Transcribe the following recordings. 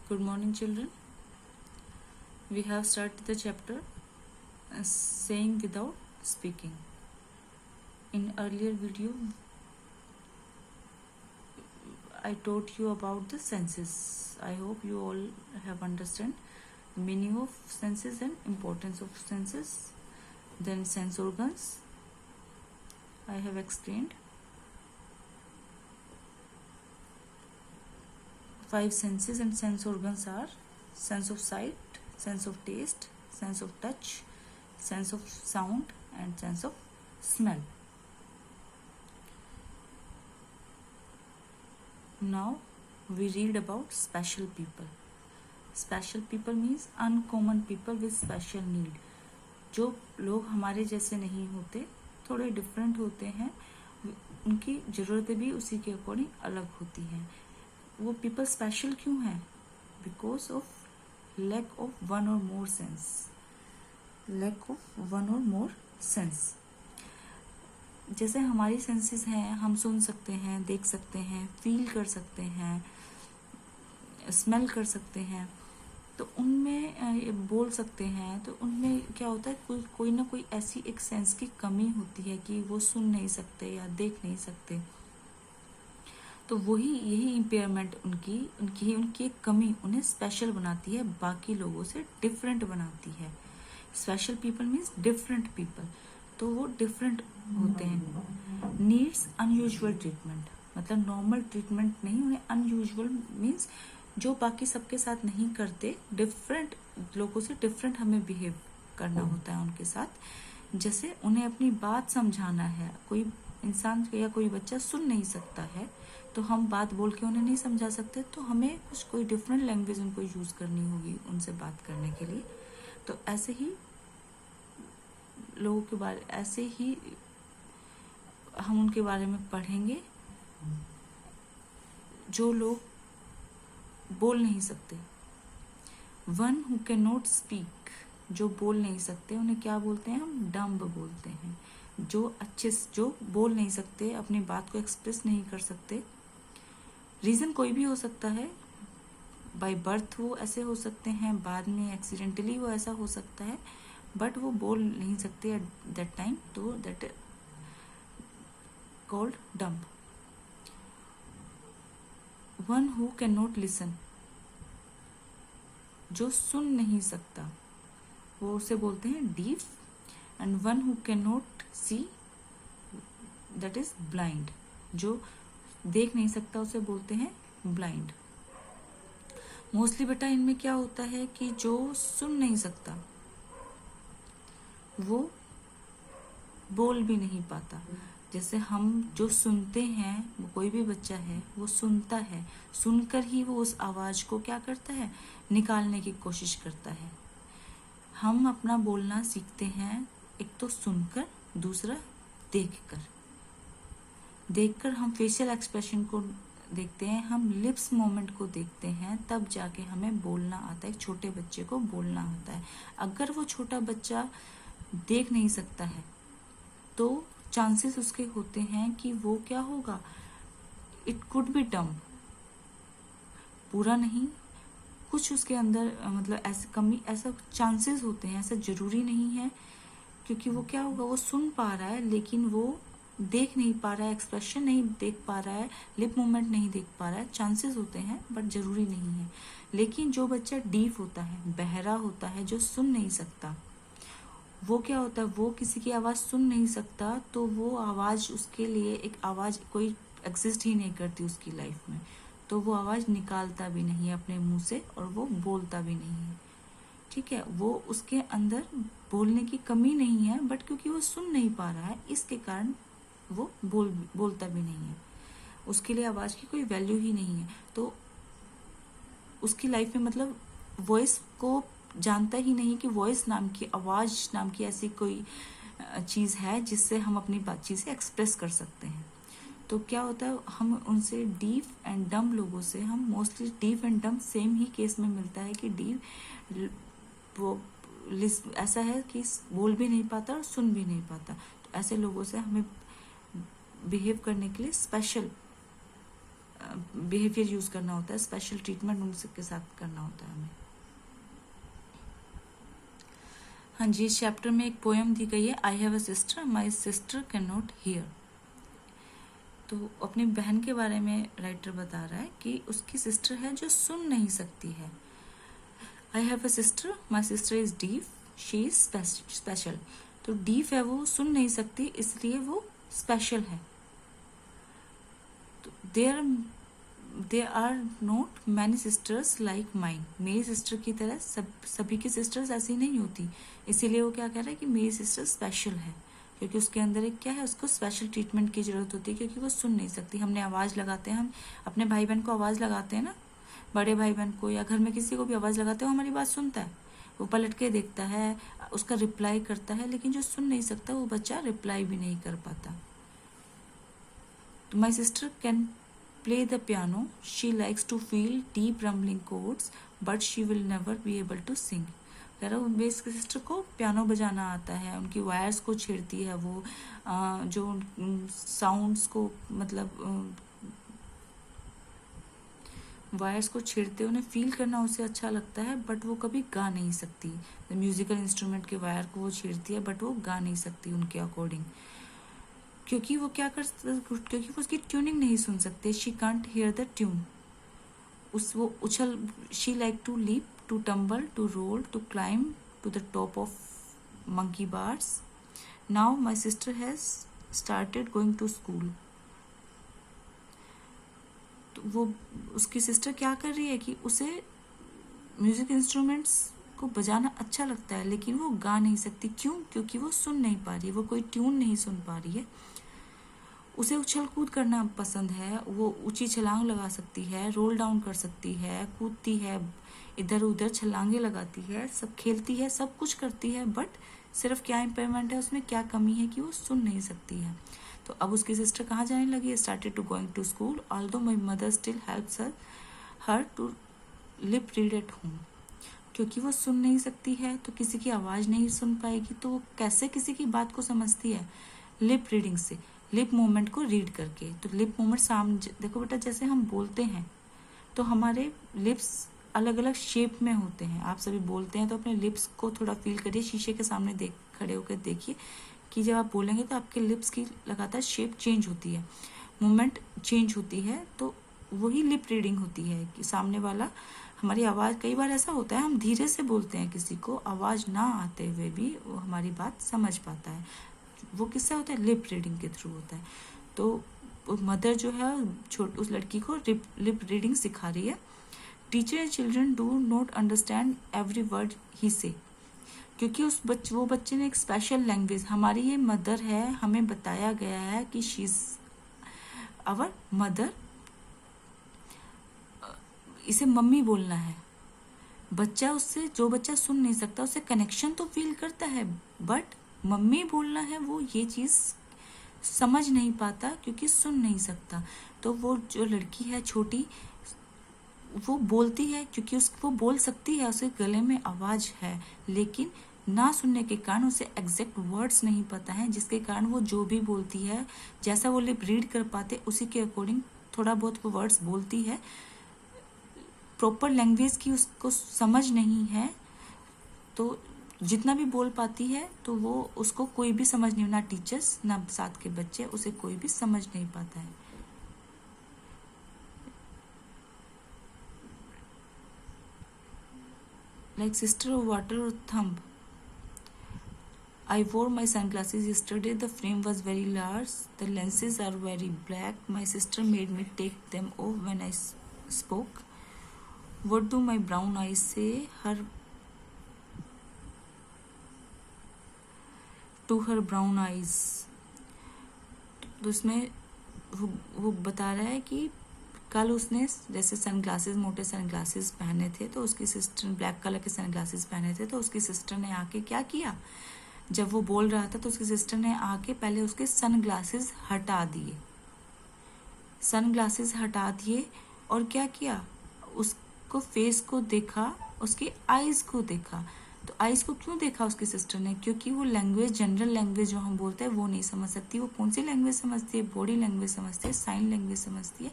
Good morning, children. We have started the chapter saying without speaking. In earlier video, I taught you about the senses. I hope you all have understood the meaning of senses and importance of senses. Then sense organs, I have explained. 5 senses and sense organs are sense of sight, sense of taste, sense of touch, sense of sound and sense of smell. Now we read about special people. Special people means uncommon people with special need. जो लोग हमारे जैसे नहीं होते, थोड़े different होते हैं, उनकी ज़रूरतें भी उसी के अकॉर्डिंग अलग होती हैं. वो पीपल स्पेशल क्यों हैं? Because of lack of one or more sense. Lack of one or more sense. जैसे हमारी सेंसेस हैं, हम सुन सकते हैं, देख सकते हैं, फील कर सकते हैं, स्मेल कर सकते हैं, तो उनमें बोल सकते हैं, तो उनमें क्या होता है, कोई ना कोई ऐसी एक सेंस की कमी होती है कि वो सुन नहीं सकते या देख नहीं सकते. तो यही इम्पेयरमेंट उनकी एक कमी उन्हें स्पेशल बनाती है, बाकी लोगों से डिफरेंट बनाती है. Special people means different people, तो वो डिफरेंट होते हैं. नीड्स अनयूजुअल ट्रीटमेंट, मतलब नॉर्मल ट्रीटमेंट नहीं, उन्हें अनयूजुअल मीन्स जो बाकी सबके साथ नहीं करते, डिफरेंट लोगों से डिफरेंट हमें बिहेव करना होता है उनके साथ. जैसे उन्हें अपनी बात समझाना है, कोई इंसान या कोई बच्चा सुन नहीं सकता है, तो हम बात बोल के उन्हें नहीं समझा सकते, तो हमें कोई डिफरेंट लैंग्वेज उनको यूज़ करनी होगी उनसे बात करने के लिए. तो ऐसे ही लोगों के बारे, ऐसे ही हम उनके बारे में पढ़ेंगे जो लोग बोल नहीं सकते. One who can not speak, जो बोल नहीं सकते, उन्हें क्या बोलते हैं? हम डम्ब बोलते हैं. जो बोल नहीं सकते, अपनी बात को एक्सप्रेस नहीं कर सकते. रीज़न कोई भी हो सकता है, बाय बर्थ वो ऐसे हो सकते हैं, बाद में एक्सीडेंटली वो ऐसा हो सकता है, बट वो बोल नहीं सकते एट दैट टाइम, तो that called dumb. One who can not listen, जो सुन नहीं सकता, वो उसे बोलते हैं deaf. And one who can not see, that is blind. जो देख नहीं सकता उसे बोलते हैं ब्लाइंड. मोस्टली बेटा इनमें क्या होता है कि जो सुन नहीं सकता वो बोल भी नहीं पाता. जैसे हम जो सुनते हैं, वो कोई भी बच्चा है वो सुनता है, सुनकर ही वो उस आवाज को क्या करता है, निकालने की कोशिश करता है. हम अपना बोलना सीखते हैं एक तो सुनकर, दूसरा देखकर हम फेशियल एक्सप्रेशन को देखते हैं, हम लिप्स मोमेंट को देखते हैं, तब जाके हमें बोलना आता है. एक छोटे बच्चे को बोलना आता है. अगर वो छोटा बच्चा देख नहीं सकता है तो चांसेस उसके होते हैं कि वो क्या होगा, इट कुड बी डम. पूरा नहीं, कुछ उसके अंदर मतलब ऐसे कमी, ऐसा चांसेस होते हैं, ऐसा जरूरी नहीं है, क्योंकि वो क्या होगा, वो सुन पा रहा है लेकिन वो देख नहीं पा रहा है, एक्सप्रेशन नहीं देख पा रहा है, लिप मूवमेंट नहीं देख पा रहा है. चांसेस होते हैं बट जरूरी नहीं है. लेकिन जो बच्चा डीफ होता है, बहरा होता है, जो सुन नहीं सकता, वो क्या होता है, वो किसी की आवाज़ सुन नहीं सकता, तो वो आवाज़ उसके लिए एक आवाज़ कोई एग्जिस्ट ही नहीं करती उसकी लाइफ में, तो वो आवाज़ निकालता भी नहीं है अपने मुंह से और वो बोलता भी नहीं है. ठीक है, वो उसके अंदर बोलने की कमी नहीं है, बट क्योंकि वो सुन नहीं पा रहा है, इसके कारण वो बोलता भी नहीं है. उसके लिए आवाज़ की कोई वैल्यू ही नहीं है, तो उसकी लाइफ में मतलब वॉइस को जानता ही नहीं कि वॉइस नाम की, आवाज़ नाम की ऐसी कोई चीज़ है जिससे हम अपनी बातचीत से एक्सप्रेस कर सकते हैं. तो क्या होता है, हम उनसे डीफ एंड डम लोगों से, हम मोस्टली डीफ एंड डम सेम ही केस में मिलता है कि डीफ वो ऐसा है कि बोल भी नहीं पाता और सुन भी नहीं पाता. तो ऐसे लोगों से हमें बिहेव करने के लिए स्पेशल बिहेवियर यूज करना होता है, स्पेशल ट्रीटमेंट उनके साथ करना होता है हमें। हाँ जी, इस चैप्टर में एक पोएम दी गई है, I have a sister my sister can not here. तो अपनी बहन के बारे में राइटर बता रहा है कि उसकी सिस्टर है जो सुन नहीं सकती है। I have a sister my sister is deaf she is special. तो डीफ है, वो सुन नहीं सकती, इसलिए वो स्पेशल है। तो there are not many sisters like mine. मेरी सिस्टर की तरह सभी की सिस्टर्स ऐसी नहीं होती, इसीलिए वो क्या कह रहा है कि मेरी सिस्टर स्पेशल है, क्योंकि उसके अंदर एक क्या है, उसको स्पेशल ट्रीटमेंट की जरूरत होती है, क्योंकि वो सुन नहीं सकती। हमने आवाज लगाते हैं, हम अपने भाई बहन को आवाज लगाते हैं ना, बड़े भाई बहन को या घर में किसी को भी आवाज लगाते हो, हमारी बात सुनता है, वो पलट के देखता है, उसका रिप्लाई करता है। लेकिन जो सुन नहीं सकता वो बच्चा रिप्लाई भी नहीं कर पाता। तो my sister can play the piano, she likes to feel deep rumbling chords, but she will never be able to sing। कह रहा मेरी सिस्टर को पियानो बजाना आता है, उनकी वायर्स को छेड़ती है वो, जो साउंड्स को मतलब वायर्स को छेड़ते उन्हें फील करना उसे अच्छा लगता है, बट वो कभी गा नहीं सकती। म्यूजिकल इंस्ट्रूमेंट के वायर को वो छेड़ती है, बट वो गा नहीं सकती उनके अकॉर्डिंग, क्योंकि वो क्या कर, क्योंकि वो उसकी ट्यूनिंग नहीं सुन सकते। She can't hear the tune. वो उछल, she like to leap, to tumble, to roll, to climb to the top of monkey bars. Now my sister has started going to school. तो वो उसकी सिस्टर क्या कर रही है कि उसे म्यूजिक इंस्ट्रूमेंट्स को बजाना अच्छा लगता है, लेकिन वो गा नहीं सकती। क्यों? क्योंकि वो सुन नहीं पा रही है, वो कोई ट्यून नहीं सुन पा रही है। उसे उछल कूद करना पसंद है, वो ऊंची छलांग लगा सकती है, रोल डाउन कर सकती है, कूदती है, इधर उधर छलांगे लगाती है, सब खेलती है, सब कुछ करती है, बट सिर्फ क्या इम्पेयरमेंट है उसमें, क्या कमी है कि वो सुन नहीं सकती है। तो अब उसकी सिस्टर कहाँ जाने लगी है? Started to going to school, although my mother still helps her to lip read at home. क्योंकि वो सुन नहीं सकती है तो किसी की आवाज नहीं सुन पाएगी, तो वो कैसे किसी की बात को समझती है? लिप रीडिंग से, लिप मूवमेंट को रीड करके। तो लिप मूवमेंट सामने देखो बेटा, जैसे हम बोलते हैं तो हमारे लिप्स अलग अलग शेप में होते हैं। आप सभी बोलते हैं तो अपने लिप्स को थोड़ा फील करिए, शीशे के सामने खड़े होकर देखिए कि जब आप बोलेंगे तो आपके लिप्स की लगातार शेप चेंज होती है, मूवमेंट चेंज होती है। तो वही लिप रीडिंग होती है कि सामने वाला हमारी आवाज, कई बार ऐसा होता है हम धीरे से बोलते हैं, किसी को आवाज ना आते हुए भी वो हमारी बात समझ पाता है। वो किससे होता है? लिप रीडिंग के थ्रू होता है। तो मदर जो है उस लड़की को लिप रीडिंग सिखा रही है। Teacher and children do not understand every word ही से, क्योंकि वो बच्चे ने एक स्पेशल लैंग्वेज, हमारी ये मदर है, हमें बताया गया है कि शी इज आवर मदर, इसे मम्मी बोलना है। बच्चा उससे, जो बच्चा सुन नहीं सकता उसे कनेक्शन तो फील करता है, बट मम्मी बोलना है वो ये चीज समझ नहीं पाता क्योंकि सुन नहीं सकता। तो वो जो लड़की है छोटी, वो बोलती है क्योंकि वो बोल सकती है, उसके गले में आवाज है, लेकिन ना सुनने के कारण उसे एग्जैक्ट वर्ड्स नहीं पता है, जिसके कारण वो जो भी बोलती है, जैसा वो लिप रीड कर पाते उसी के अकॉर्डिंग थोड़ा बहुत वो वर्ड्स बोलती है। प्रॉपर लैंग्वेज की उसको समझ नहीं है, तो जितना भी बोल पाती है तो वो उसको कोई भी समझ नहीं, ना टीचर्स ना साथ के बच्चे, उसे कोई भी समझ नहीं पाता है। लाइक सिस्टर ऑफ वाटर और thumb. I wore my sunglasses yesterday. The frame was very large. The lenses are very black. My sister made me take them off when I spoke. What do my brown eyes say? To her brown eyes. तो उसमें वो बता रहा है कि कल उसने जैसे सनग्लासेस, मोटे सनग्लासेस पहने थे, तो उसकी सिस्टर ब्लैक कलर के सनग्लासेस पहने थे, तो उसकी सिस्टर ने आके क्या किया, जब वो बोल रहा था तो उसकी सिस्टर ने आके पहले उसके सनग्लासेस हटा दिए, सनग्लासेस हटा दिए और क्या किया, उसको फेस को देखा, उसकी आईज को देखा। तो आईज को क्यों देखा उसकी सिस्टर ने? क्योंकि वो लैंग्वेज, जनरल लैंग्वेज जो हम बोलते हैं वो नहीं समझ सकती। वो कौन सी लैंग्वेज समझती है? बॉडी लैंग्वेज समझती है, साइन लैंग्वेज समझती है,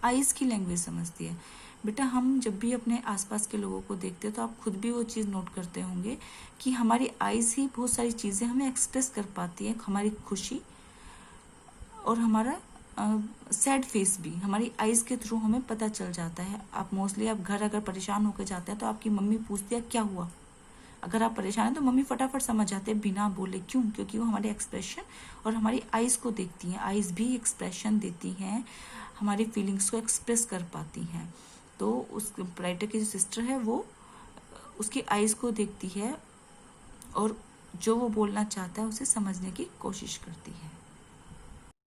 आईज की लैंग्वेज समझती है। बेटा हम जब भी अपने आसपास के लोगों को देखते हैं तो आप खुद भी वो चीज़ नोट करते होंगे कि हमारी आईज ही बहुत सारी चीज़ें हमें एक्सप्रेस कर पाती है। हमारी खुशी और हमारा सैड फेस भी हमारी आईज के थ्रू हमें पता चल जाता है। आप मोस्टली आप घर अगर परेशान होकर जाते हैं तो आपकी मम्मी पूछती है क्या हुआ। अगर आप परेशान हैं तो मम्मी फटाफट समझ जाते हैं बिना बोले। क्यों? क्योंकि वो हमारे एक्सप्रेशन और हमारी आईज को देखती हैं। आईज भी एक्सप्रेशन देती हैं, हमारी फीलिंग्स को एक्सप्रेस कर पाती हैं। तो उस राइटर की जो सिस्टर है वो उसकी आईज को देखती है और जो वो बोलना चाहता है उसे समझने की कोशिश करती है।